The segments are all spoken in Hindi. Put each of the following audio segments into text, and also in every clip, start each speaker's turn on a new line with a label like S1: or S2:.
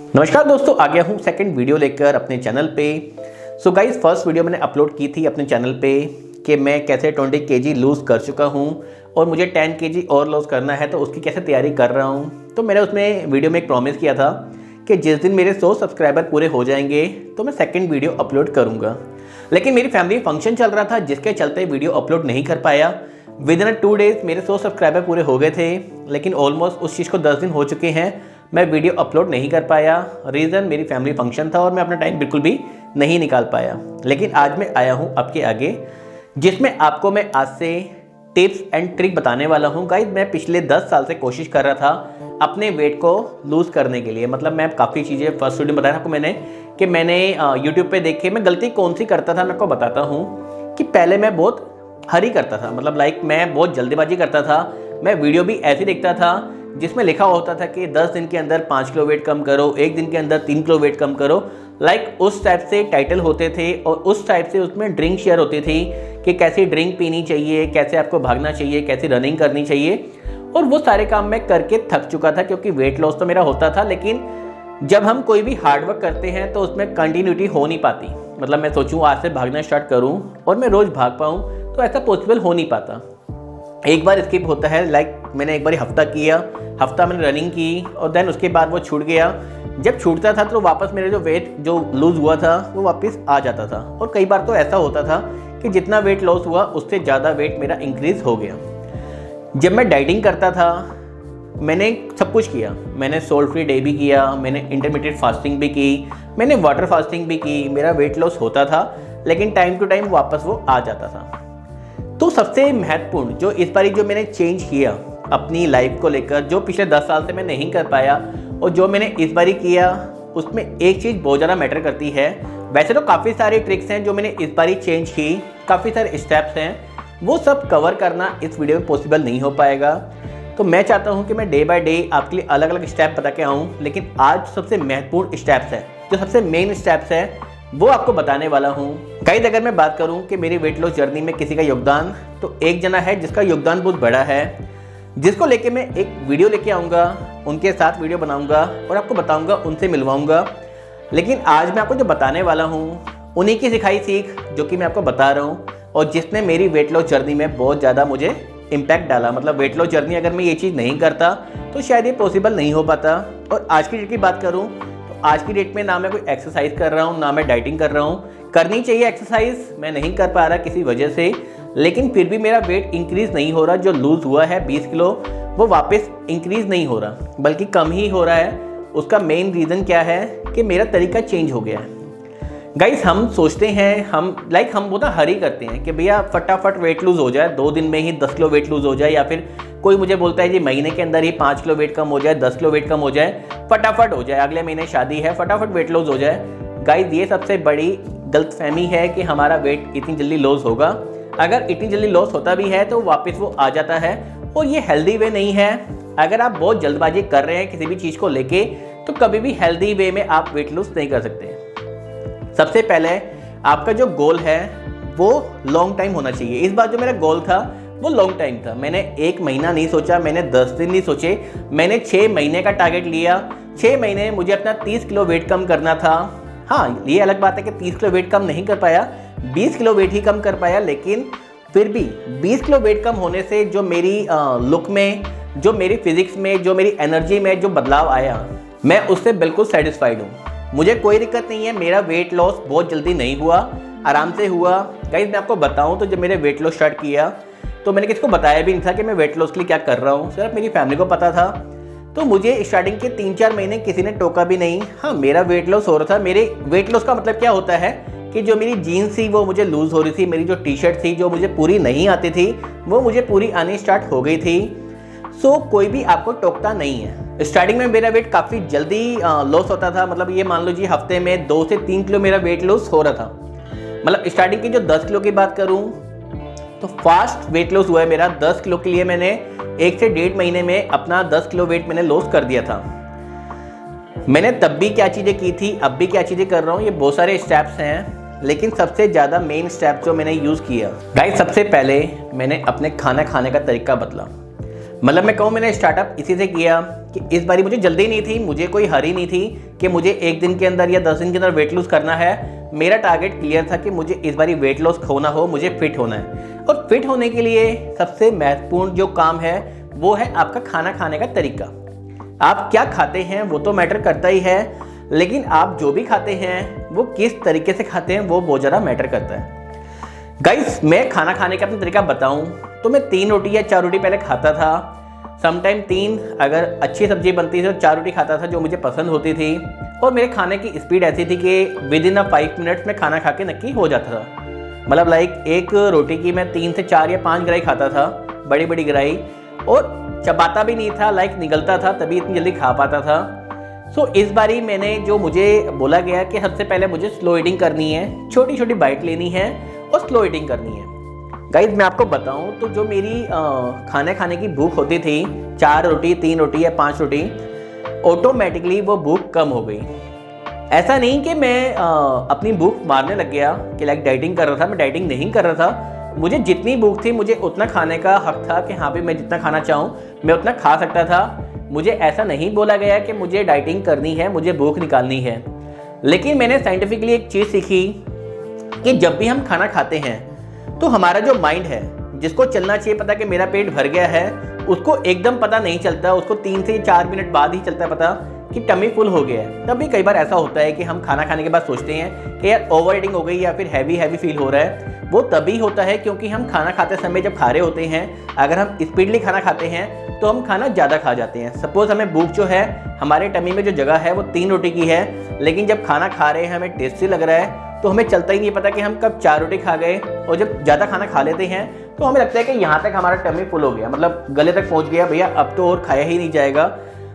S1: नमस्कार दोस्तों, आ गया हूँ सेकंड वीडियो लेकर अपने चैनल पे। सो गाइस, फर्स्ट वीडियो मैंने अपलोड की थी अपने चैनल पे कि मैं कैसे 20 kg लूज़ कर चुका हूँ और मुझे 10 kg और लॉस करना है, तो उसकी कैसे तैयारी कर रहा हूँ। तो मैंने उसमें वीडियो में एक प्रॉमिस किया था कि जिस दिन मेरे 100 सब्सक्राइबर पूरे हो जाएंगे तो मैं सेकेंड वीडियो अपलोड करूँगा। लेकिन मेरी फैमिली फंक्शन चल रहा था जिसके चलते वीडियो अपलोड नहीं कर पाया। विद इन 2 डेज़ मेरे 100 सब्सक्राइबर पूरे हो गए थे, लेकिन ऑलमोस्ट उस चीज़ को 10 दिन हो चुके हैं, मैं वीडियो अपलोड नहीं कर पाया। रीज़न मेरी फैमिली फंक्शन था और मैं अपना टाइम बिल्कुल भी नहीं निकाल पाया। लेकिन आज मैं आया हूँ आपके आगे, जिसमें आपको मैं आज से टिप्स एंड ट्रिक बताने वाला हूँ। गाइस, मैं पिछले 10 साल से कोशिश कर रहा था अपने वेट को लूज़ करने के लिए। मतलब मैं काफ़ी चीज़ें फर्स्ट वीडियो में बताया आपको मैंने कि मैंने यूट्यूब पे देखे मैं गलती कौन सी करता था। मैं आपको बताता हूँ कि पहले मैं बहुत हरी करता था, मतलब मैं बहुत जल्दीबाजी करता था। मैं वीडियो भी ऐसी देखता था जिसमें लिखा होता था कि 10 दिन के अंदर 5 किलो वेट कम करो, 1 दिन के अंदर 3 किलो वेट कम करो। उस टाइप से टाइटल होते थे और उस टाइप से उसमें ड्रिंक शेयर होती थी कि कैसी ड्रिंक पीनी चाहिए, कैसे आपको भागना चाहिए, कैसी रनिंग करनी चाहिए। और वो सारे काम मैं करके थक चुका था, क्योंकि वेट लॉस तो मेरा होता था, लेकिन जब हम कोई भी हार्डवर्क करते हैं तो उसमें कंटिन्यूटी हो नहीं पाती। मतलब मैं सोचूं आज से भागना स्टार्ट करूं और मैं रोज़ भाग पाऊं, तो ऐसा पॉसिबल हो नहीं पाता। एक बार स्किप होता है। मैंने एक बार हफ्ता मैंने रनिंग की और देन उसके बाद वो छूट गया। जब छूटता था तो वापस मेरे जो वेट जो लूज़ हुआ था वो वापस आ जाता था। और कई बार तो ऐसा होता था कि जितना वेट लॉस हुआ उससे ज़्यादा वेट मेरा इंक्रीज़ हो गया। जब मैं डाइटिंग करता था मैंने सब कुछ किया। मैंने सोल्ट फ्री डे भी किया, मैंने इंटरमीडिएट फास्टिंग भी की, मैंने वाटर फास्टिंग भी की। मेरा वेट लॉस होता था, लेकिन टाइम टू टाइम वापस वो आ जाता था। तो सबसे महत्वपूर्ण जो इस बारी जो मैंने चेंज किया अपनी लाइफ को लेकर, जो पिछले 10 साल से मैं नहीं कर पाया और जो मैंने इस बारी किया, उसमें एक चीज़ बहुत ज़्यादा मैटर करती है। वैसे तो काफ़ी सारी ट्रिक्स हैं जो मैंने इस बारी चेंज की, काफ़ी सारे स्टेप्स हैं, वो सब कवर करना इस वीडियो में पॉसिबल नहीं हो पाएगा। तो मैं चाहता हूँ कि मैं डे बाय डे आपके लिए अलग अलग स्टेप बता के आऊँ, लेकिन आज सबसे महत्वपूर्ण स्टेप्स है, जो सबसे मेन स्टेप्स है, वो आपको बताने वाला हूँ। गाइस, अगर मैं बात करूँ कि मेरी वेट लॉस जर्नी में किसी का योगदान, तो एक जना है जिसका योगदान बहुत बड़ा है, जिसको लेके मैं एक वीडियो लेके आऊँगा, उनके साथ वीडियो बनाऊँगा और आपको बताऊँगा, उनसे मिलवाऊँगा। लेकिन आज मैं आपको जो बताने वाला हूँ उन्हीं की सिखाई सीख जो कि मैं आपको बता रहा हूँ, और जिसने मेरी वेट लॉस जर्नी में बहुत ज़्यादा मुझे इम्पैक्ट डाला। मतलब वेट लॉस जर्नी अगर मैं ये चीज़ नहीं करता तो शायद ये पॉसिबल नहीं हो पाता। और आज की डेट की बात करूँ, आज की डेट में ना मैं कोई एक्सरसाइज कर रहा हूँ, ना मैं डाइटिंग कर रहा हूँ। करनी चाहिए एक्सरसाइज, मैं नहीं कर पा रहा किसी वजह से, लेकिन फिर भी मेरा वेट इंक्रीज़ नहीं हो रहा। जो लूज़ हुआ है 20 किलो, वो वापस इंक्रीज़ नहीं हो रहा, बल्कि कम ही हो रहा है। उसका मेन रीज़न क्या है कि मेरा तरीका चेंज हो गया है। गाइस, हम सोचते हैं हम वो ना हरी करते हैं कि भैया फटाफट वेट लूज़ हो जाए, 2 दिन में ही 10 किलो वेट लूज़ हो जाए, या फिर कोई मुझे बोलता है जी महीने के अंदर ही 5 किलो वेट कम हो जाए, 10 किलो वेट कम हो जाए, फटाफट हो जाए, अगले महीने शादी है, फटाफट वेट लॉस हो जाए। गाइस, ये सबसे बड़ी गलतफहमी है कि हमारा वेट इतनी जल्दी लॉस होगा। अगर इतनी जल्दी लॉस होता भी है तो वापस वो आ जाता है, और ये हेल्दी वे नहीं है। अगर आप बहुत जल्दबाजी कर रहे हैं किसी भी चीज़ को लेके, तो कभी भी हेल्दी वे में आप वेट लॉस नहीं कर सकते। सबसे पहले आपका जो गोल है वो लॉन्ग टाइम होना चाहिए। इस बार जो मेरा गोल था वो लॉन्ग टाइम था। मैंने 1 महीना नहीं सोचा, मैंने 10 दिन नहीं सोचे, मैंने 6 महीने का टारगेट लिया। 6 महीने में मुझे अपना 30 किलो वेट कम करना था। हाँ, ये अलग बात है कि 30 किलो वेट कम नहीं कर पाया, 20 किलो वेट ही कम कर पाया, लेकिन फिर भी 20 किलो वेट कम होने से जो मेरी लुक में, जो मेरी फिजिक्स में, जो मेरी एनर्जी में जो बदलाव आया, मैं उससे बिल्कुल सेटिस्फाइड हूँ। मुझे कोई दिक्कत नहीं है। मेरा वेट लॉस बहुत जल्दी नहीं हुआ, आराम से हुआ। गाइस, मैं आपको बताऊँ तो जब मैंने वेट लॉस स्टार्ट किया तो मैंने किसी को बताया भी नहीं था कि मैं वेट लॉस के लिए क्या कर रहा हूँ, सिर्फ मेरी फैमिली को पता था। तो मुझे स्टार्टिंग के 3-4 महीने किसी ने टोका भी नहीं। हाँ, मेरा वेट लॉस हो रहा था। मेरे वेट लॉस का मतलब क्या होता है कि जो मेरी जीन्स थी वो मुझे लूज़ हो रही थी, मेरी जो टी शर्ट थी जो मुझे पूरी नहीं आती थी वो मुझे पूरी आनी स्टार्ट हो गई थी। सो कोई भी आपको टोकता नहीं है। स्टार्टिंग में मेरा वेट काफ़ी जल्दी लॉस होता था। मतलब ये मान लो जी हफ्ते में 2 से 3 किलो मेरा वेट लॉस हो रहा था। मतलब स्टार्टिंग की जो 10 किलो की बात करूँ तो फास्ट वेट लॉस हुआ है मेरा। 10 किलो के लिए मैंने 1 से 1.5 महीने में अपना 10 किलो वेट मैंने लॉस कर दिया था। मैंने तब भी क्या चीज़ें की थी, अब भी क्या चीज़ें कर रहा हूँ, ये बहुत सारे स्टेप्स हैं, लेकिन सबसे ज़्यादा मेन स्टेप जो मैंने यूज़ किया, गाइस, सबसे पहले मैंने अपने खाना खाने का तरीका बदला। मतलब मैं कहूँ मैंने स्टार्टअप इसी से किया कि इस बारी मुझे जल्दी नहीं थी, मुझे कोई हरी नहीं थी कि मुझे 1 दिन के अंदर या 10 दिन के अंदर वेट लूज़ करना है। मेरा टारगेट क्लियर था कि मुझे इस बारी वेट लॉस होना हो, मुझे फिट होना है। और फिट होने के लिए सबसे महत्वपूर्ण जो काम है वो है आपका खाना खाने का तरीका। आप क्या खाते हैं वो तो मैटर करता ही है, लेकिन आप जो भी खाते हैं वो किस तरीके से खाते हैं वो बहुत ज़्यादा मैटर करता है। गाइस, मैं खाना खाने का अपना तरीका बताऊं तो मैं 3 रोटी या 4 रोटी पहले खाता था। समटाइम 3, अगर अच्छी सब्जी बनती थी तो 4 रोटी खाता था जो मुझे पसंद होती थी। और मेरे खाने की स्पीड ऐसी थी कि विद इन 5 मिनट्स में खाना खा के नक्की हो जाता था। मतलब लाइक एक रोटी की मैं 3 से 4 या 5 ग्राही खाता था, बड़ी बड़ी ग्राही, और चबाता भी नहीं था, लाइक निगलता था, तभी इतनी जल्दी खा पाता था। सो इस बारी मैंने जो मुझे बोला गया कि सबसे पहले मुझे स्लो ईटिंग करनी है, छोटी छोटी बाइट लेनी है और स्लो ईटिंग करनी है। गाइज, मैं आपको बताऊं तो जो मेरी खाने खाने की भूख होती थी 4 रोटी, 3 रोटी या 5 रोटी, ऑटोमेटिकली वो भूख कम हो गई। ऐसा नहीं कि मैं अपनी भूख मारने लग गया कि लाइक डाइटिंग कर रहा था, मैं डाइटिंग नहीं कर रहा था। मुझे जितनी भूख थी मुझे उतना खाने का हक था कि हाँ भाई मैं जितना खाना चाहूँ मैं उतना खा सकता था। मुझे ऐसा नहीं बोला गया कि मुझे डाइटिंग करनी है, मुझे भूख निकालनी है। लेकिन मैंने साइंटिफिकली एक चीज़ सीखी कि जब भी हम खाना खाते हैं तो हमारा जो माइंड है, जिसको चलना चाहिए पता कि मेरा पेट भर गया है, उसको एकदम पता नहीं चलता। उसको 3 से 4 मिनट बाद ही चलता है पता कि टमी फुल हो गया है। तभी कई बार ऐसा होता है कि हम खाना खाने के बाद सोचते हैं कि यार ओवर ईटिंग हो गई या फिर हैवी फील हो रहा है। वो तभी होता है क्योंकि हम खाना खाते समय जब खा रहे होते हैं, अगर हम स्पीडली खाना खाते हैं तो हम खाना ज़्यादा खा जाते हैं। सपोज हमें भूख जो है, हमारे टमी में जो जगह है वो 3 रोटी की है, लेकिन जब खाना खा रहे हैं हमें टेस्टी लग रहा है तो हमें चलता ही नहीं पता कि हम कब 4 रोटी खा गए। और जब ज़्यादा खाना खा लेते हैं तो हमें लगता है कि यहाँ तक हमारा टमी फुल हो गया, मतलब गले तक पहुँच गया, भैया अब तो और खाया ही नहीं जाएगा।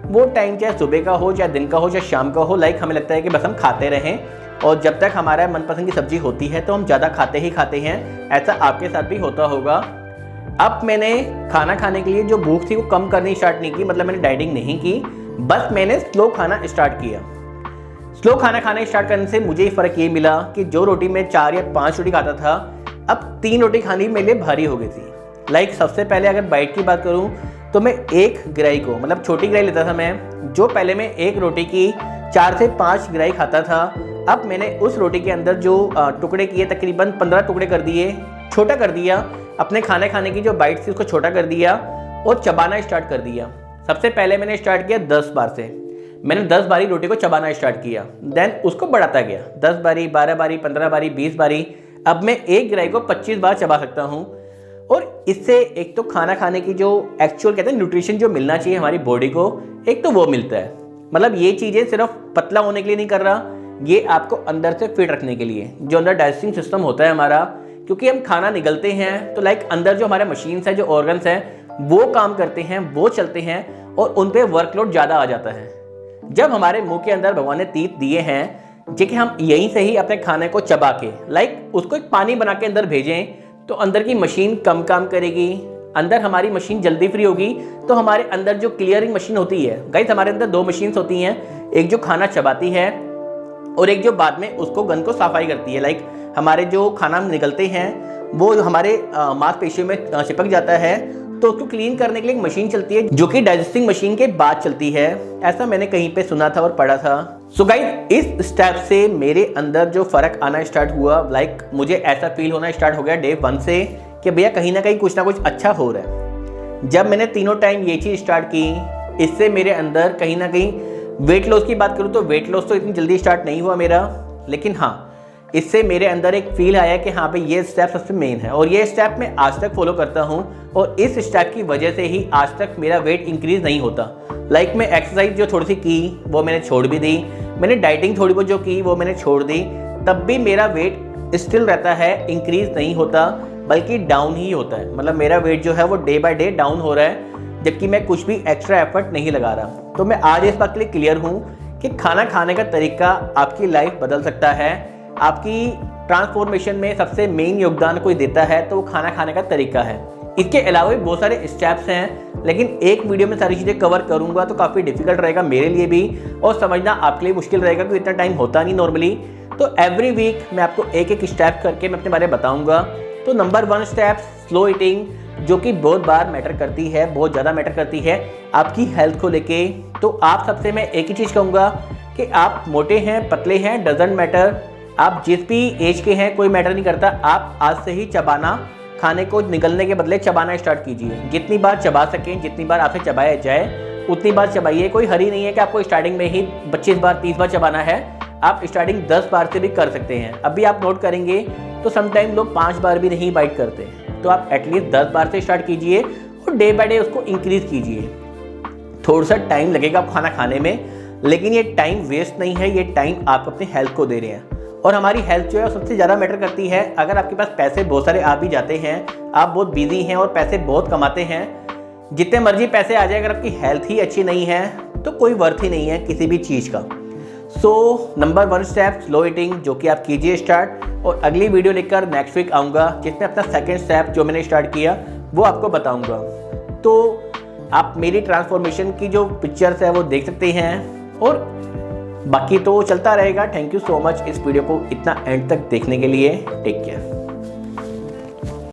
S1: वो टाइम चाहे सुबह का हो, चाहे दिन का हो, चाहे शाम का हो, लाइक हमें लगता है कि बस हम खाते रहें और जब तक हमारा मनपसंद की सब्जी होती है तो हम ज़्यादा खाते ही खाते हैं। ऐसा आपके साथ भी होता होगा। अब मैंने खाना खाने के लिए जो भूख थी वो कम करनी स्टार्ट नहीं की, मतलब मैंने डाइटिंग नहीं की, बस मैंने स्लो खाना स्टार्ट किया। स्लो खाना खाना स्टार्ट करने से मुझे फ़र्क ये मिला कि जो रोटी मैं 4 या 5 रोटी खाता था, अब 3 रोटी खानी मेरे लिए भारी हो गई थी। लाइक सबसे पहले अगर बाइट की बात करूँ तो मैं 1 ग्राही को, मतलब छोटी ग्राही लेता था मैं, जो पहले मैं 1 रोटी की 4 से 5 ग्राही खाता था, अब मैंने उस रोटी के अंदर जो टुकड़े किए तकरीबन 15 टुकड़े कर दिए, छोटा कर दिया। अपने खाने खाने की जो बाइट थी उसको छोटा कर दिया और चबाना स्टार्ट कर दिया। सबसे पहले मैंने स्टार्ट किया 10 बार से। मैंने 10 बारी रोटी को चबाना स्टार्ट किया, देन उसको बढ़ाता गया 10 बारी, 12 बारी, 15 बारी, 20 बारी। अब मैं 1 ग्राही को 25 बार चबा सकता हूँ। और इससे एक तो खाना खाने की जो एक्चुअल कहते हैं न्यूट्रिशन जो मिलना चाहिए हमारी बॉडी को, एक तो वो मिलता है। मतलब ये चीज़ें सिर्फ पतला होने के लिए नहीं कर रहा, ये आपको अंदर से फिट रखने के लिए, जो अंदर डाइजेस्टिंग सिस्टम होता है हमारा, क्योंकि हम खाना निगलते हैं तो लाइक अंदर जो हमारे मशीन्स हैं, जो ऑर्गन्स हैं, वो काम करते हैं, वो चलते हैं और उन पर वर्कलोड ज़्यादा आ जाता है। जब हमारे मुंह के अंदर भगवान ने तीत दिए हैं कि हम यहीं से ही अपने खाने को चबा के लाइक उसको एक पानी बना के अंदर भेजें तो अंदर की मशीन कम काम करेगी, अंदर हमारी मशीन जल्दी फ्री होगी। तो हमारे अंदर जो क्लियरिंग मशीन होती है, गाइस हमारे अंदर 2 मशीन्स होती हैं, एक जो खाना चबाती है और एक जो बाद में उसको गन को सफाई करती है। लाइक हमारे जो खाना निकलते हैं वो हमारे मांसपेशियों में चिपक जाता है, तो उसको क्लीन करने के लिए एक मशीन चलती है जो कि डाइजेस्टिंग मशीन के बाद चलती है। ऐसा मैंने कहीं पे सुना था और पढ़ा था। सो गाइस, इस स्टेप से मेरे अंदर जो फ़र्क आना स्टार्ट हुआ, लाइक मुझे ऐसा फील होना स्टार्ट हो गया डे 1 से कि भैया कहीं ना कहीं कुछ ना कुछ अच्छा हो रहा है। जब मैंने तीनों टाइम ये चीज़ स्टार्ट की, इससे मेरे अंदर कहीं ना कहीं वेट लॉस की बात करूँ तो वेट लॉस तो इतनी जल्दी स्टार्ट नहीं हुआ मेरा, लेकिन हाँ इससे मेरे अंदर एक फील आया कि हाँ भाई ये स्टेप सबसे मेन है और ये स्टेप मैं आज तक फॉलो करता हूँ और इस स्टेप की वजह से ही आज तक मेरा वेट इंक्रीज़ नहीं होता। लाइक मैं एक्सरसाइज जो थोड़ी सी की वो मैंने छोड़ भी दी, मैंने डाइटिंग थोड़ी बहुत जो की वो मैंने छोड़ दी, तब भी मेरा वेट स्टिल रहता है, इंक्रीज़ नहीं होता बल्कि डाउन ही होता है। मतलब मेरा वेट जो है वो डे बाय डे डाउन हो रहा है, जबकि मैं कुछ भी एक्स्ट्रा एफर्ट नहीं लगा रहा। तो मैं आज इस बात के लिए क्लियर हूँ कि खाना खाने का तरीका आपकी लाइफ बदल सकता है। आपकी ट्रांसफॉर्मेशन में सबसे मेन योगदान कोई देता है तो वो खाना खाने का तरीका है। इसके अलावा भी बहुत सारे स्टेप्स हैं, लेकिन एक वीडियो में सारी चीज़ें कवर करूंगा तो काफ़ी डिफिकल्ट रहेगा मेरे लिए भी और समझना आपके लिए मुश्किल रहेगा क्योंकि इतना टाइम होता नहीं नॉर्मली। तो एवरी वीक मैं आपको एक एक स्टेप करके मैं अपने बारे में बताऊंगा। तो नंबर 1 स्टेप स्लो ईटिंग, जो कि बहुत बार मैटर करती है, बहुत ज़्यादा मैटर करती है आपकी हेल्थ को लेके। तो आप सबसे मैं एक ही चीज़ कहूँगा कि आप मोटे हैं, पतले हैं, डजेंट मैटर, आप जिस भी एज के हैं कोई मैटर नहीं करता। आप आज से ही चबाना, खाने को निगलने के बदले चबाना स्टार्ट कीजिए। जितनी बार चबा सकें, जितनी बार आपसे चबाया जाए उतनी बार चबाइए। कोई हरी नहीं है कि आपको स्टार्टिंग में ही 25 बार 30 बार चबाना है। आप स्टार्टिंग 10 बार से भी कर सकते हैं। अभी आप नोट करेंगे तो समटाइम लोग 5 बार भी नहीं बाइट करते, तो आप एटलीस्ट 10 बार से स्टार्ट कीजिए और डे बाय डे उसको इंक्रीज़ कीजिए। थोड़ा सा टाइम लगेगा खाना खाने में, लेकिन ये टाइम वेस्ट नहीं है, ये टाइम आप अपनी हेल्थ को दे रहे हैं। और हमारी हेल्थ जो है सबसे ज़्यादा मैटर करती है। अगर आपके पास पैसे बहुत सारे आ भी जाते हैं, आप बहुत बिजी हैं और पैसे बहुत कमाते हैं, जितने मर्जी पैसे आ जाए, अगर आपकी हेल्थ ही अच्छी नहीं है तो कोई वर्थ ही नहीं है किसी भी चीज़ का। So number 1 step slow eating, जो कि आप कीजिए स्टार्ट। और अगली वीडियो लेकर नेक्स्ट वीक आऊँगा, जिसमें अपना सेकंड स्टेप जो मैंने स्टार्ट किया वो आपको बताऊँगा। तो आप मेरी ट्रांसफॉर्मेशन की जो पिक्चर्स है वो देख सकते हैं, और बाकी तो चलता रहेगा। थैंक यू सो मच इस वीडियो को इतना एंड तक देखने के लिए। Take care.